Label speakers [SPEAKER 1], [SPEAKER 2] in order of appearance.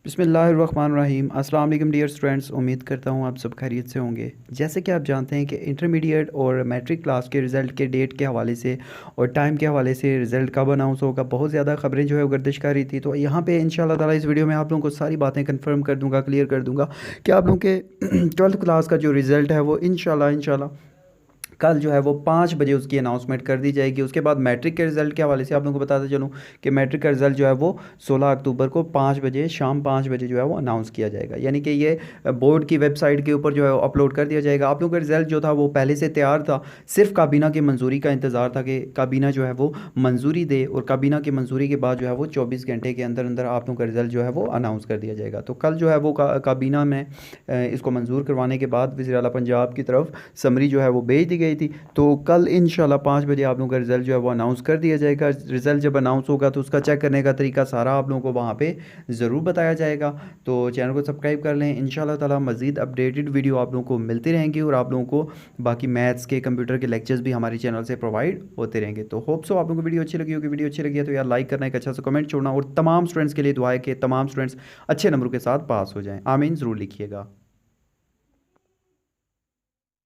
[SPEAKER 1] बिस्मिल्लाहिर्रहमानिर्रहीम। अस्सलाम वालेकुम डियर स्टूडेंट्स, उम्मीद करता हूँ आप सब खैरियत से होंगे। जैसे कि आप जानते हैं कि इंटरमीडिएट और मैट्रिक क्लास के रिज़ल्ट के डेट के हवाले से और टाइम के हवाले से रिज़ल्ट कब अनाउंस होगा, बहुत ज़्यादा ख़बरें जो है वो गर्दिश कर रही थी। तो यहाँ पे इंशाल्लाह ताला इस वीडियो में आप लोगों को सारी बातें कंफर्म कर दूँगा, क्लियर कर दूँगा कि आप लोगों के 12th क्लास का जो रिज़ल्ट है वो इंशाल्लाह कल जो है वो 5 बजे उसकी अनाउंसमेंट कर दी जाएगी। उसके बाद मैट्रिक के रिज़ल्ट के हवाले से आप लोगों को बताता चलूँ कि मैट्रिक का रिज़ल्ट जो है वो 16 अक्टूबर को 5 बजे, शाम 5 बजे जो है वो अनाउंस किया जाएगा। यानी कि ये बोर्ड की वेबसाइट के ऊपर जो है वो अपलोड कर दिया जाएगा। आप लोगों का रिज़ल्ट जो था वो पहले से तैयार था, सिर्फ काबीना की मंजूरी का इंतज़ार था कि काबीना जो है वो मंजूरी दे, और काबीना की मंजूरी के बाद जो है वो 24 घंटे के अंदर अंदर आप लोगों का रिज़ल्ट जो है वो अनाउंस कर दिया जाएगा। तो कल जो है वो काबीना में इसको मंजूर करवाने के बाद वज़ीर आला पंजाब की तरफ समरी जो है वो भेज दी गई थी। तो कल इंशाल्लाह 5 बजे आप लोगों का रिज़ल्ट जो है वो अनाउंस कर दिया जाएगा। रिज़ल्ट जब अनाउंस होगा तो उसका चेक करने का तरीका सारा आप लोगों को वहाँ पे ज़रूर बताया जाएगा। तो चैनल को सब्सक्राइब कर लें। इंशाल्लाह ताला मज़ीद अपडेटेड वीडियो आप लोगों को मिलती रहेंगी, और आप लोगों को बाकी मैथ्स के, कंप्यूटर के लेक्चर्स भी हमारे चैनल से प्रोवाइड होते रहेंगे। तो होप सो आप लोगों को वीडियो अच्छी लगी होगी। वीडियो अच्छी लगी है तो यार लाइक करना, एक अच्छा सा कमेंट छोड़ना, और तमाम स्टूडेंट्स के लिए दुआ है कि तमाम स्टूडेंट्स अच्छे नंबरों के साथ पास हो जाएँ। आमीन ज़रूर लिखिएगा।